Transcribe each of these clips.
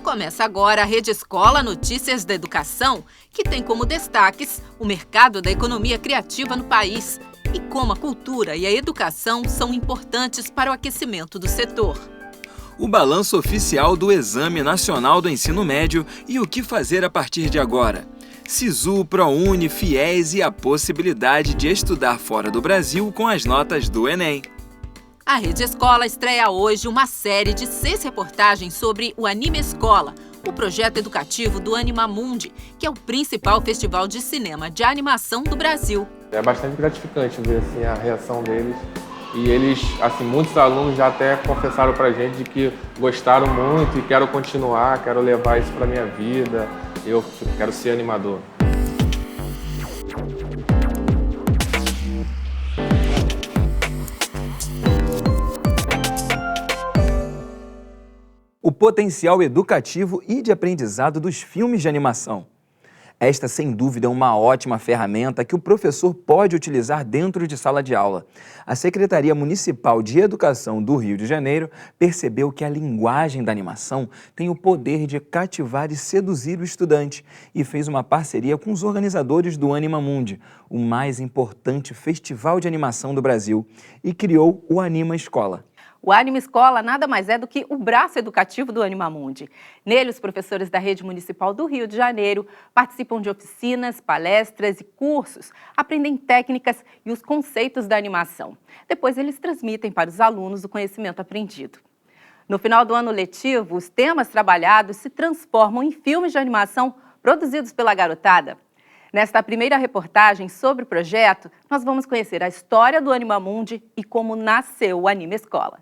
Começa agora a Rede Escola Notícias da Educação, que tem como destaques o mercado da economia criativa no país e como a cultura e a educação são importantes para o aquecimento do setor. O balanço oficial do Exame Nacional do Ensino Médio e o que fazer a partir de agora. Sisu, ProUni, FIES e a possibilidade de estudar fora do Brasil com as notas do Enem. A Rede Escola estreia hoje uma série de 6 reportagens sobre o Anime Escola, o projeto educativo do Animamundi, que é o principal festival de cinema de animação do Brasil. É bastante gratificante ver assim, a reação deles. E eles, assim, muitos alunos já até confessaram pra gente de que gostaram muito e quero continuar, quero levar isso pra minha vida. Eu quero ser animador. O potencial educativo e de aprendizado dos filmes de animação. Esta, sem dúvida, é uma ótima ferramenta que o professor pode utilizar dentro de sala de aula. A Secretaria Municipal de Educação do Rio de Janeiro percebeu que a linguagem da animação tem o poder de cativar e seduzir o estudante e fez uma parceria com os organizadores do Animamundi, o mais importante festival de animação do Brasil, e criou o Anima Escola. O Anima Escola nada mais é do que o braço educativo do Animamundi. Nele, os professores da Rede Municipal do Rio de Janeiro participam de oficinas, palestras e cursos, aprendem técnicas e os conceitos da animação. Depois, eles transmitem para os alunos o conhecimento aprendido. No final do ano letivo, os temas trabalhados se transformam em filmes de animação produzidos pela garotada. Nesta primeira reportagem sobre o projeto, nós vamos conhecer a história do Animamundi e como nasceu o Anima Escola.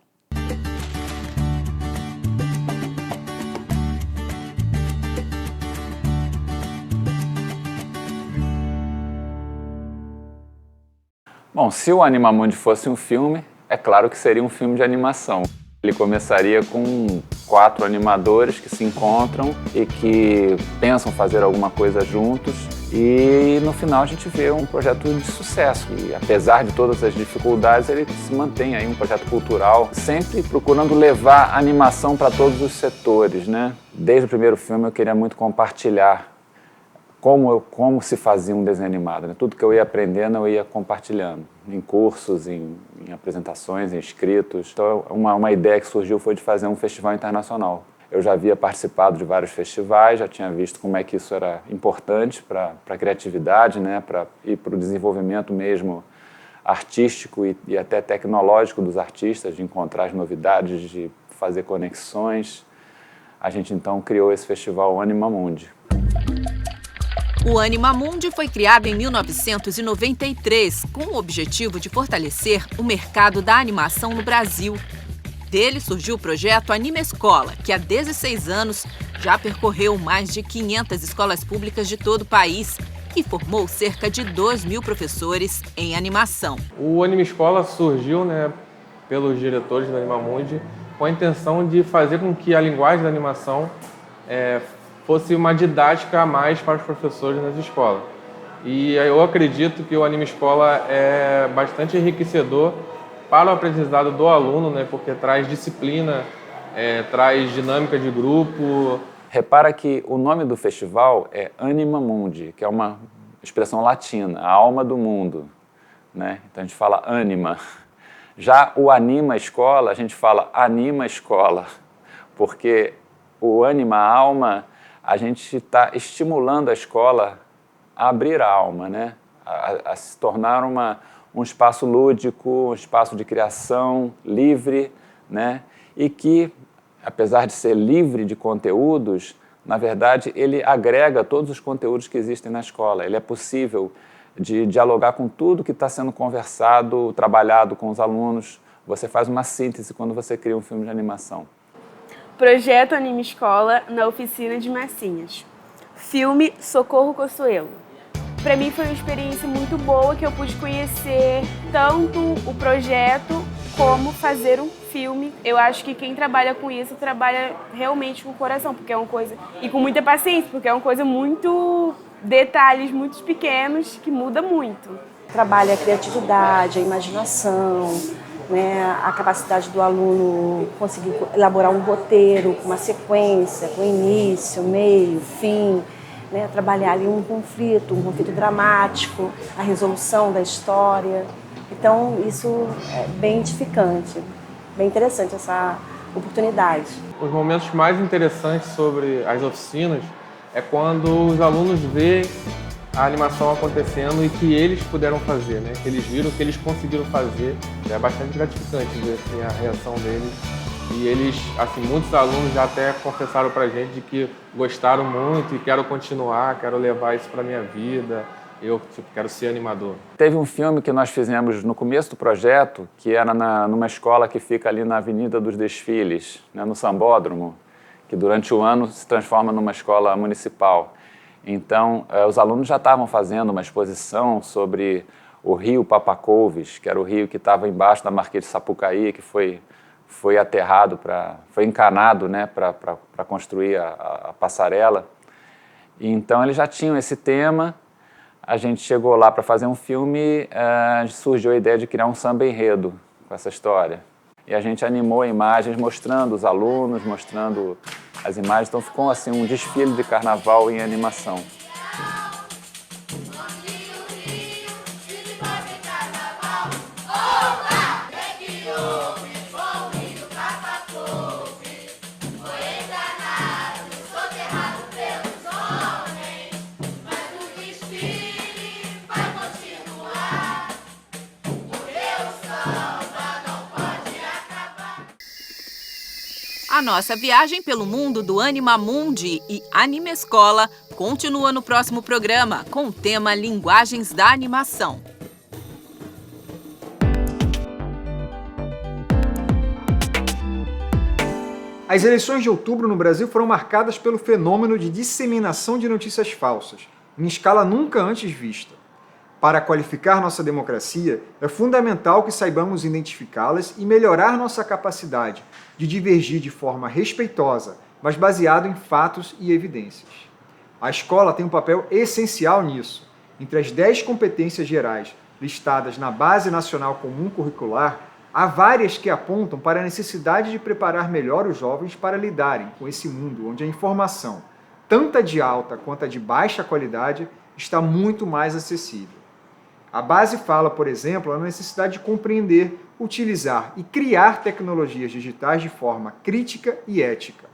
Bom, se o Animamundi fosse um filme, é claro que seria um filme de animação. Ele começaria com 4 animadores que se encontram e que pensam fazer alguma coisa juntos e no final a gente vê um projeto de sucesso. E apesar de todas as dificuldades, ele se mantém aí um projeto cultural, sempre procurando levar a animação para todos os setores, né? Desde o primeiro filme eu queria muito compartilhar como se fazia um desenho animado, né? Tudo que eu ia aprendendo, eu ia compartilhando, em cursos, em apresentações, em escritos. Então, uma ideia que surgiu foi de fazer um festival internacional. Eu já havia participado de vários festivais, já tinha visto como é que isso era importante para a criatividade, né? E para o desenvolvimento mesmo artístico e até tecnológico dos artistas, de encontrar as novidades, de fazer conexões. A gente, então, criou esse festival Animamundi. O Animamundi foi criado em 1993 com o objetivo de fortalecer o mercado da animação no Brasil. Dele surgiu o projeto Anima Escola, que há 16 anos já percorreu mais de 500 escolas públicas de todo o país e formou cerca de 2.000 professores em animação. O Anima Escola surgiu, né, pelos diretores do Animamundi com a intenção de fazer com que a linguagem da animação fosse uma didática a mais para os professores nas escolas. E eu acredito que o Anima Escola é bastante enriquecedor para o aprendizado do aluno, né, porque traz disciplina, traz dinâmica de grupo. Repara que o nome do festival é Animamundi, que é uma expressão latina, a alma do mundo, né? Então a gente fala anima. Já o Anima Escola, a gente fala Anima Escola, porque o anima, a alma, a gente está estimulando a escola a abrir a alma, né? A se tornar um espaço lúdico, um espaço de criação livre, né? E que, apesar de ser livre de conteúdos, na verdade, ele agrega todos os conteúdos que existem na escola. Ele é possível de dialogar com tudo que está sendo conversado, trabalhado com os alunos. Você faz uma síntese quando você cria um filme de animação. Projeto Anima Escola na oficina de massinhas. Filme Socorro Costuelo. Para mim foi uma experiência muito boa que eu pude conhecer tanto o projeto como fazer um filme. Eu acho que quem trabalha com isso trabalha realmente com o coração, porque é uma coisa e com muita paciência, porque é uma coisa muito detalhes muito pequenos que muda muito. Trabalha a criatividade, a imaginação, né, a capacidade do aluno conseguir elaborar um roteiro, uma sequência, com início, meio, fim, né, trabalhar ali um conflito dramático, a resolução da história. Então, isso é bem edificante, bem interessante essa oportunidade. Os momentos mais interessantes sobre as oficinas é quando os alunos veem a animação acontecendo e que eles puderam fazer, né? Que eles viram, que eles conseguiram fazer. É bastante gratificante ver assim, a reação deles. E eles, assim, muitos alunos já até confessaram pra gente de que gostaram muito e quero continuar, quero levar isso pra minha vida. Eu quero ser animador. Teve um filme que nós fizemos no começo do projeto, que era numa escola que fica ali na Avenida dos Desfiles, né, no Sambódromo, que durante o ano se transforma numa escola municipal. Então, os alunos já estavam fazendo uma exposição sobre o rio Papacouves, que era o rio que estava embaixo da Marquês de Sapucaí, que foi aterrado, foi encanado, né, para construir a passarela. E, então, eles já tinham esse tema. A gente chegou lá para fazer um filme, surgiu a ideia de criar um samba-enredo com essa história. E a gente animou imagens mostrando os alunos, mostrando as imagens. Então ficou assim um desfile de carnaval em animação. A nossa viagem pelo mundo do Animamundi e Anime Escola continua no próximo programa, com o tema Linguagens da Animação. As eleições de outubro no Brasil foram marcadas pelo fenômeno de disseminação de notícias falsas, em escala nunca antes vista. Para qualificar nossa democracia, é fundamental que saibamos identificá-las e melhorar nossa capacidade de divergir de forma respeitosa, mas baseado em fatos e evidências. A escola tem um papel essencial nisso. Entre as 10 competências gerais listadas na Base Nacional Comum Curricular, há várias que apontam para a necessidade de preparar melhor os jovens para lidarem com esse mundo onde a informação, tanto a de alta quanto a de baixa qualidade, está muito mais acessível. A base fala, por exemplo, na necessidade de compreender, utilizar e criar tecnologias digitais de forma crítica e ética.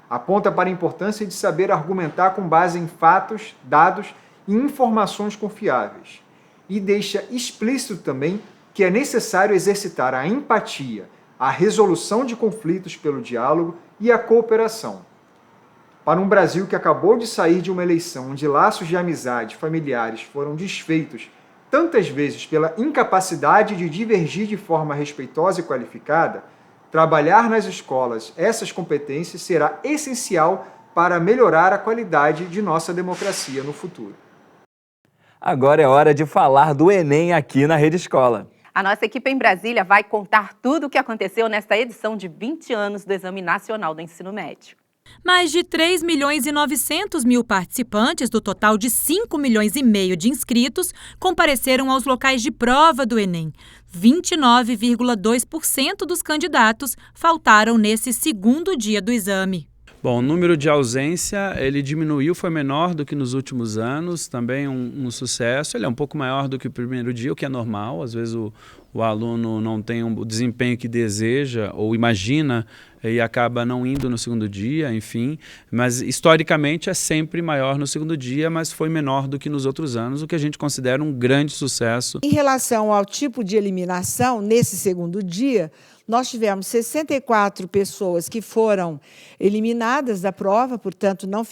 Aponta para a importância de saber argumentar com base em fatos, dados e informações confiáveis. E deixa explícito também que é necessário exercitar a empatia, a resolução de conflitos pelo diálogo e a cooperação. Para um Brasil que acabou de sair de uma eleição onde laços de amizade familiares foram desfeitos tantas vezes pela incapacidade de divergir de forma respeitosa e qualificada, trabalhar nas escolas essas competências será essencial para melhorar a qualidade de nossa democracia no futuro. Agora é hora de falar do Enem aqui na Rede Escola. A nossa equipe em Brasília vai contar tudo o que aconteceu nesta edição de 20 anos do Exame Nacional do Ensino Médio. Mais de 3.900.000 participantes, do total de 5,5 milhões de inscritos, compareceram aos locais de prova do Enem. 29,2% dos candidatos faltaram nesse segundo dia do exame. Bom, o número de ausência, ele diminuiu, foi menor do que nos últimos anos, também um sucesso. Ele é um pouco maior do que o primeiro dia, o que é normal. Às vezes o aluno não tem o desempenho que deseja ou imagina e acaba não indo no segundo dia, enfim. Mas historicamente é sempre maior no segundo dia, mas foi menor do que nos outros anos, o que a gente considera um grande sucesso. Em relação ao tipo de eliminação, nesse segundo dia, nós tivemos 64 pessoas que foram eliminadas da prova, portanto, não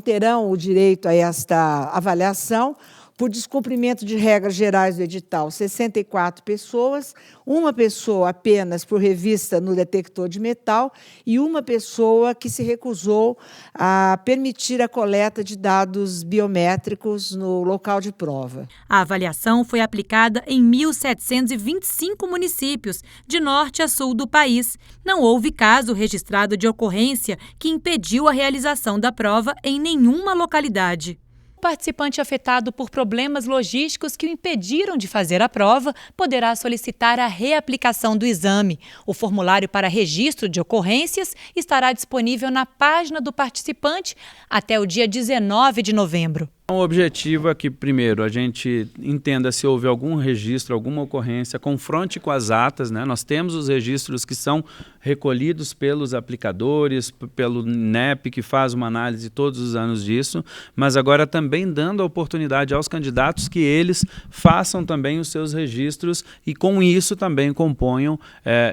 terão o direito a esta avaliação. Por descumprimento de regras gerais do edital, 64 pessoas, uma pessoa apenas por revista no detector de metal e uma pessoa que se recusou a permitir a coleta de dados biométricos no local de prova. A avaliação foi aplicada em 1.725 municípios, de norte a sul do país. Não houve caso registrado de ocorrência que impediu a realização da prova em nenhuma localidade. participante afetado por problemas logísticos que o impediram de fazer a prova poderá solicitar a reaplicação do exame. O formulário para registro de ocorrências estará disponível na página do participante até o dia 19 de novembro. O objetivo é que, primeiro, a gente entenda se houve algum registro, alguma ocorrência, confronte com as atas, né? Nós temos os registros que são recolhidos pelos aplicadores, pelo INEP, que faz uma análise todos os anos disso, mas agora também dando a oportunidade aos candidatos que eles façam também os seus registros e, com isso, também componham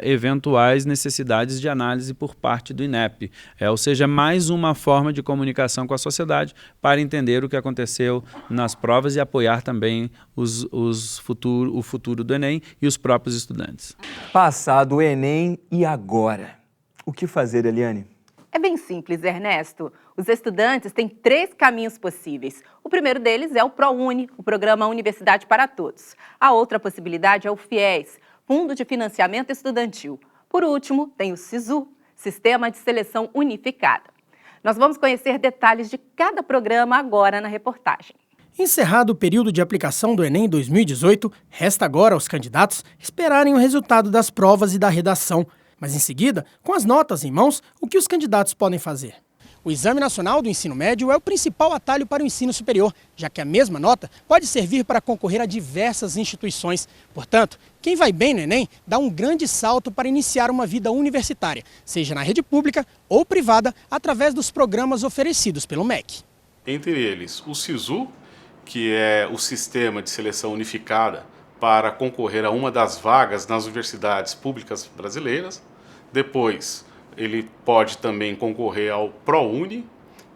eventuais necessidades de análise por parte do INEP. Ou seja, mais uma forma de comunicação com a sociedade para entender o que aconteceu nas provas e apoiar também o futuro do Enem e os próprios estudantes. Passado o Enem e agora? O que fazer, Eliane? É bem simples, Ernesto. Os estudantes têm 3 caminhos possíveis. O primeiro deles é o ProUni, o Programa Universidade para Todos. A outra possibilidade é o FIES, Fundo de Financiamento Estudantil. Por último, tem o SISU, Sistema de Seleção Unificada. Nós vamos conhecer detalhes de cada programa agora na reportagem. Encerrado o período de aplicação do Enem 2018, resta agora aos candidatos esperarem o resultado das provas e da redação. Mas em seguida, com as notas em mãos, o que os candidatos podem fazer? O Exame Nacional do Ensino Médio é o principal atalho para o ensino superior, já que a mesma nota pode servir para concorrer a diversas instituições. Portanto, quem vai bem no Enem dá um grande salto para iniciar uma vida universitária, seja na rede pública ou privada, através dos programas oferecidos pelo MEC. Entre eles, o SISU, que é o Sistema de Seleção Unificada para concorrer a uma das vagas nas universidades públicas brasileiras. Depois, ele pode também concorrer ao ProUni,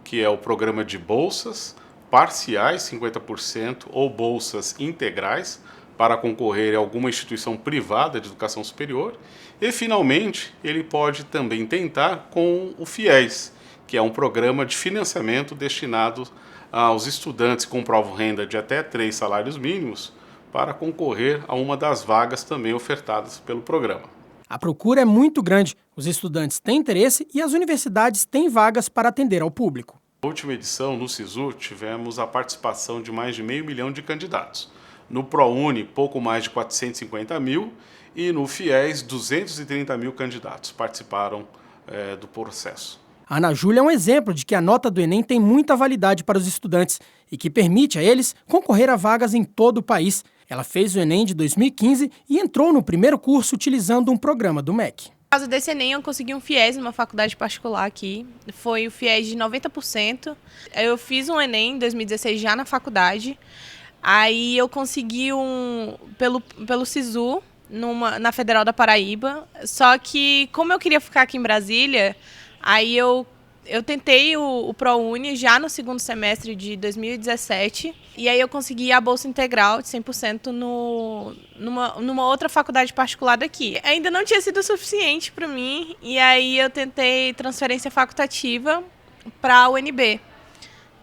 que é o programa de bolsas parciais, 50%, ou bolsas integrais, para concorrer a alguma instituição privada de educação superior. E, finalmente, ele pode também tentar com o FIES, que é um programa de financiamento destinado aos estudantes que comprovam renda de até 3 salários mínimos para concorrer a uma das vagas também ofertadas pelo programa. A procura é muito grande, os estudantes têm interesse e as universidades têm vagas para atender ao público. Na última edição, no SISU, tivemos a participação de mais de 500 mil de candidatos. No ProUni, pouco mais de 450 mil e no FIES, 230 mil candidatos participaram do processo. A Ana Júlia é um exemplo de que a nota do Enem tem muita validade para os estudantes e que permite a eles concorrer a vagas em todo o país. Ela fez o Enem de 2015 e entrou no primeiro curso utilizando um programa do MEC. Por causa desse Enem, eu consegui um FIES numa faculdade particular aqui. Foi o FIES de 90%. Eu fiz um Enem em 2016 já na faculdade. Aí eu consegui pelo SISU, na Federal da Paraíba. Só que, como eu queria ficar aqui em Brasília, aí eu tentei o ProUni já no segundo semestre de 2017 e aí eu consegui a bolsa integral de 100% numa outra faculdade particular daqui. Ainda não tinha sido suficiente para mim e aí eu tentei transferência facultativa para a UNB.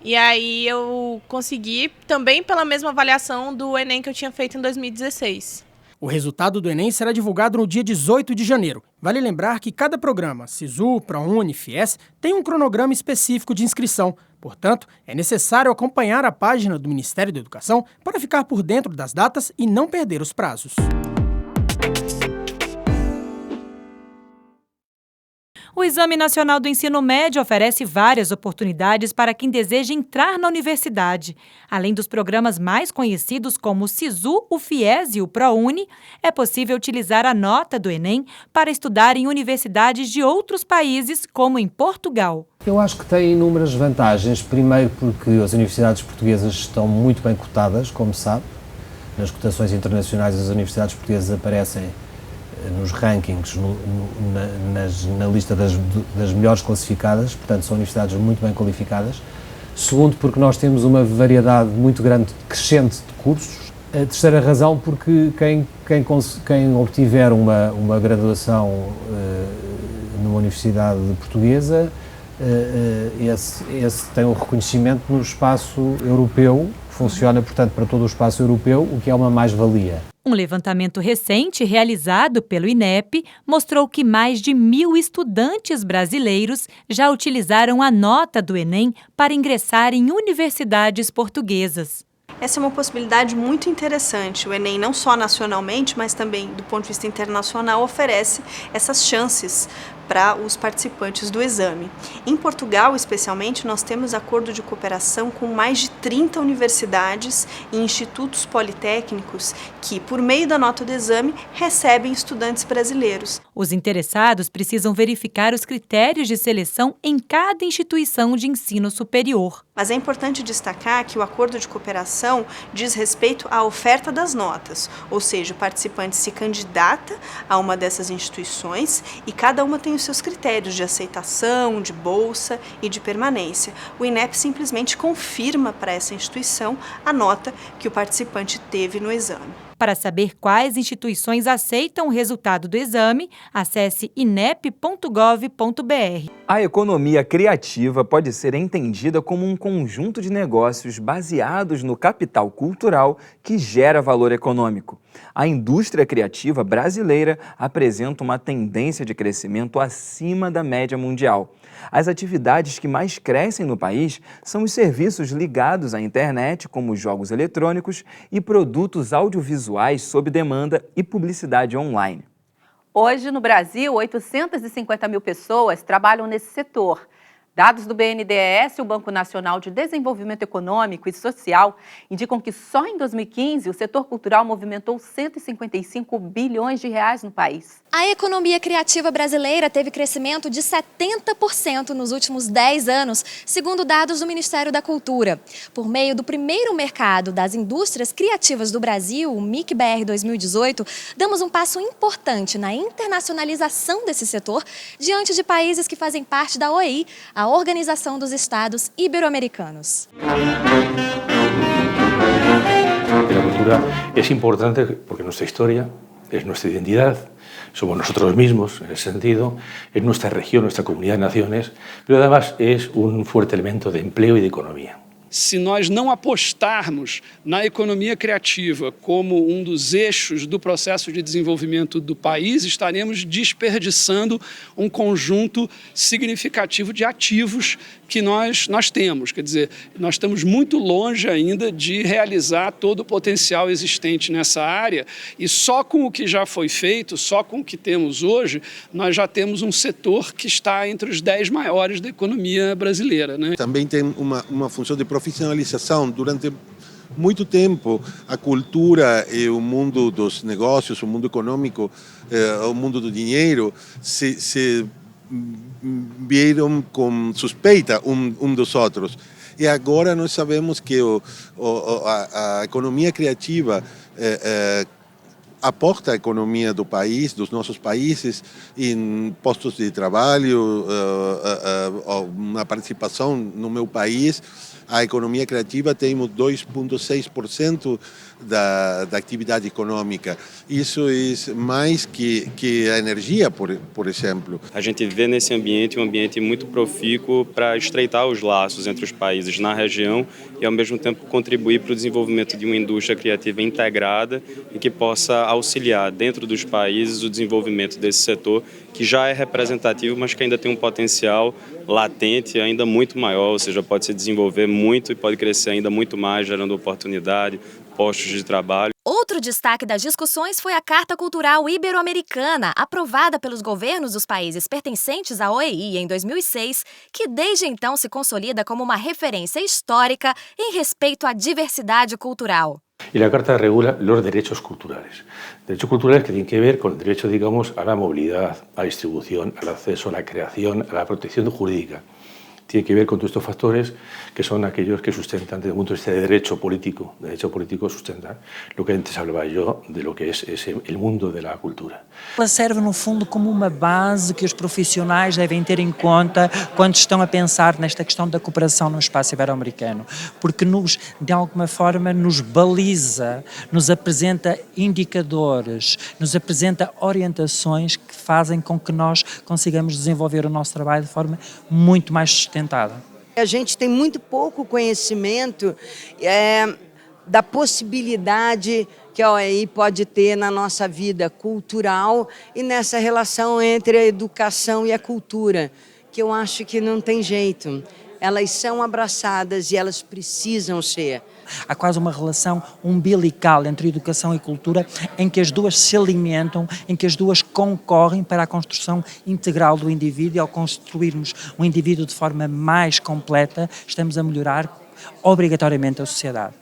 E aí eu consegui também pela mesma avaliação do Enem que eu tinha feito em 2016. O resultado do Enem será divulgado no dia 18 de janeiro. Vale lembrar que cada programa, SISU, ProUni, FIES, tem um cronograma específico de inscrição. Portanto, é necessário acompanhar a página do Ministério da Educação para ficar por dentro das datas e não perder os prazos. O Exame Nacional do Ensino Médio oferece várias oportunidades para quem deseja entrar na universidade. Além dos programas mais conhecidos como o SISU, o FIES e o ProUni, é possível utilizar a nota do Enem para estudar em universidades de outros países, como em Portugal. Eu acho que tem inúmeras vantagens. Primeiro porque as universidades portuguesas estão muito bem cotadas, como sabe. Nas cotações internacionais as universidades portuguesas aparecem nos rankings, na lista das melhores classificadas, portanto são universidades muito bem qualificadas. Segundo, porque nós temos uma variedade muito grande, crescente de cursos. A terceira razão, porque quem obtiver uma graduação numa universidade portuguesa, esse tem um reconhecimento no espaço europeu, funciona, portanto, para todo o espaço europeu, o que é uma mais-valia. Um levantamento recente realizado pelo INEP mostrou que mais de 1.000 estudantes brasileiros já utilizaram a nota do Enem para ingressar em universidades portuguesas. Essa é uma possibilidade muito interessante. O Enem, não só nacionalmente, mas também do ponto de vista internacional, oferece essas chances para os participantes do exame. Em Portugal, especialmente, nós temos acordo de cooperação com mais de 30 universidades e institutos politécnicos que, por meio da nota do exame, recebem estudantes brasileiros. Os interessados precisam verificar os critérios de seleção em cada instituição de ensino superior. Mas é importante destacar que o acordo de cooperação diz respeito à oferta das notas, ou seja, o participante se candidata a uma dessas instituições e cada uma tem os seus critérios de aceitação, de bolsa e de permanência. O INEP simplesmente confirma para essa instituição a nota que o participante teve no exame. Para saber quais instituições aceitam o resultado do exame, acesse inep.gov.br. A economia criativa pode ser entendida como um conjunto de negócios baseados no capital cultural que gera valor econômico. A indústria criativa brasileira apresenta uma tendência de crescimento acima da média mundial. As atividades que mais crescem no país são os serviços ligados à internet, como jogos eletrônicos e produtos audiovisuais sob demanda e publicidade online. Hoje, no Brasil, 850 mil pessoas trabalham nesse setor. Dados do BNDES, o Banco Nacional de Desenvolvimento Econômico e Social, indicam que só em 2015 o setor cultural movimentou 155 bilhões de reais no país. A economia criativa brasileira teve crescimento de 70% nos últimos 10 anos, segundo dados do Ministério da Cultura. Por meio do primeiro mercado das indústrias criativas do Brasil, o MIC-BR 2018, damos um passo importante na internacionalização desse setor diante de países que fazem parte da OEI, a Organização dos Estados Ibero-Americanos. La cultura es importante porque nuestra historia es nuestra identidad, somos nosotros mismos en ese sentido, es nuestra región, nuestra comunidad de naciones, pero además es un fuerte elemento de empleo y de economía. Se nós não apostarmos na economia criativa como um dos eixos do processo de desenvolvimento do país, estaremos desperdiçando um conjunto significativo de ativos que nós temos. Quer dizer, nós estamos muito longe ainda de realizar todo o potencial existente nessa área e só com o que já foi feito, só com o que temos hoje, nós já temos um setor que está entre os 10 maiores da economia brasileira, né? Também tem uma função de profissionalização. Durante muito tempo, a cultura e o mundo dos negócios, o mundo econômico, o mundo do dinheiro, se viram com suspeita um dos outros. E agora nós sabemos que a economia criativa aporta a economia do país, dos nossos países, em postos de trabalho, uma participação no meu país. A economia criativa temos 2,6% da atividade econômica. Isso é mais que a energia, por exemplo. A gente vê nesse ambiente um ambiente muito profícuo para estreitar os laços entre os países na região e, ao mesmo tempo, contribuir para o desenvolvimento de uma indústria criativa integrada e que possa auxiliar dentro dos países o desenvolvimento desse setor, que já é representativo, mas que ainda tem um potencial latente ainda muito maior, ou seja, pode se desenvolver muito e pode crescer ainda muito mais, gerando oportunidade, postos de trabalho. Outro destaque das discussões foi a Carta Cultural Ibero-Americana, aprovada pelos governos dos países pertencentes à OEI em 2006, que desde então se consolida como uma referência histórica em respeito à diversidade cultural. Y la Carta regula los derechos culturales que tienen que ver con el derecho, digamos, a la movilidad, a la distribución, al acceso, a la creación, a la protección jurídica. Tiene que ver con todos estos factores que son aquellos que sustentan, desde el punto de vista de derecho político sustentan lo que antes hablaba yo de lo que es el mundo de la cultura. Ela serve, no fundo, como uma base que os profissionais devem ter em conta quando estão a pensar nesta questão da cooperação no espaço ibero-americano, porque de alguma forma, nos baliza, nos apresenta indicadores, nos apresenta orientações que fazem com que nós consigamos desenvolver o nosso trabalho de forma muito mais sustentada. A gente tem muito pouco conhecimento da possibilidade que a OEI pode ter na nossa vida cultural e nessa relação entre a educação e a cultura, que eu acho que não tem jeito. Elas são abraçadas e elas precisam ser. Há quase uma relação umbilical entre educação e cultura, em que as duas se alimentam, em que as duas concorrem para a construção integral do indivíduo, e ao construirmos um indivíduo de forma mais completa, estamos a melhorar obrigatoriamente a sociedade.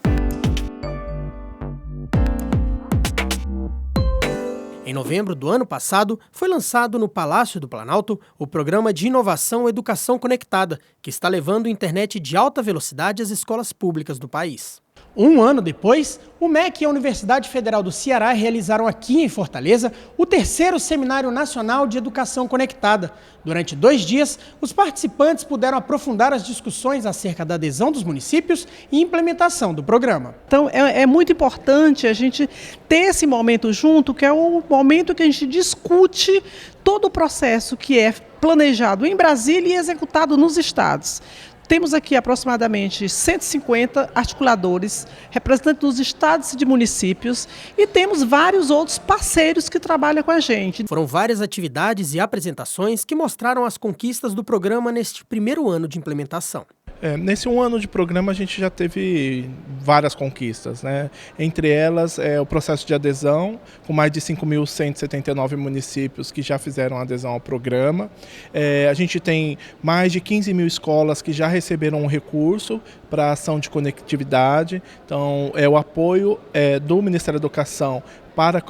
Em novembro do ano passado, foi lançado no Palácio do Planalto o Programa de Inovação Educação Conectada, que está levando internet de alta velocidade às escolas públicas do país. Um ano depois, o MEC e a Universidade Federal do Ceará realizaram aqui em Fortaleza o 3º Seminário Nacional de Educação Conectada. Durante 2 dias, os participantes puderam aprofundar as discussões acerca da adesão dos municípios e implementação do programa. Então, é muito importante a gente ter esse momento junto, que é o momento que a gente discute todo o processo que é planejado em Brasília e executado nos estados. Temos aqui aproximadamente 150 articuladores, representantes dos estados e de municípios, e temos vários outros parceiros que trabalham com a gente. Foram várias atividades e apresentações que mostraram as conquistas do programa neste primeiro ano de implementação. Nesse 1 ano de programa a gente já teve várias conquistas, né? Entre elas o processo de adesão, com mais de 5.179 municípios que já fizeram adesão ao programa. A gente tem mais de 15 mil escolas que já receberam um recurso para ação de conectividade. Então, o apoio do Ministério da Educação para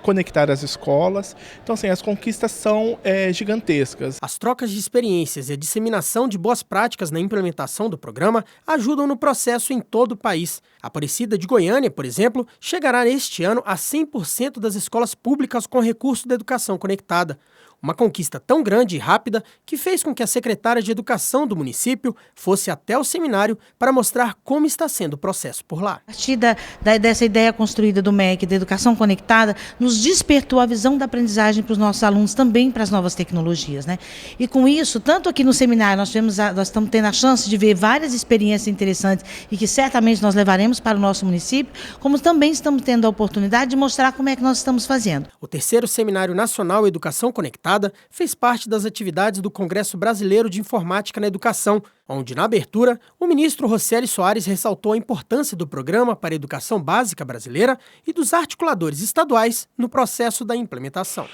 conectar as escolas. Então, assim, as conquistas são gigantescas. As trocas de experiências e a disseminação de boas práticas na implementação do programa ajudam no processo em todo o país. A Aparecida de Goiânia, por exemplo, chegará este ano a 100% das escolas públicas com recurso da educação conectada. Uma conquista tão grande e rápida que fez com que a secretária de Educação do município fosse até o seminário para mostrar como está sendo o processo por lá. A partir dessa ideia construída do MEC, da educação conectada, nos despertou a visão da aprendizagem para os nossos alunos, também para as novas tecnologias, né? E com isso, tanto aqui no seminário, nós estamos tendo a chance de ver várias experiências interessantes e que certamente nós levaremos para o nosso município, como também estamos tendo a oportunidade de mostrar como é que nós estamos fazendo. O 3º Seminário Nacional Educação Conectada fez parte das atividades do Congresso Brasileiro de Informática na Educação, onde, na abertura, o ministro Roseli Soares ressaltou a importância do programa para a educação básica brasileira e dos articuladores estaduais no processo da implementação.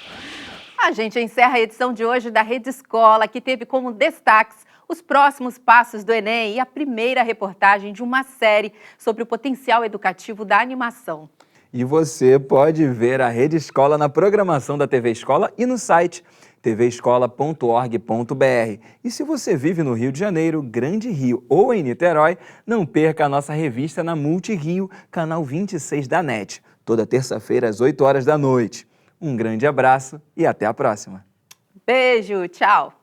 A gente encerra a edição de hoje da Rede Escola, que teve como destaques os próximos passos do Enem e a primeira reportagem de uma série sobre o potencial educativo da animação. E você pode ver a Rede Escola na programação da TV Escola e no site tvescola.org.br. E se você vive no Rio de Janeiro, Grande Rio ou em Niterói, não perca a nossa revista na Multirio, canal 26 da NET, toda terça-feira às 8 horas da noite. Um grande abraço e até a próxima. Beijo, tchau!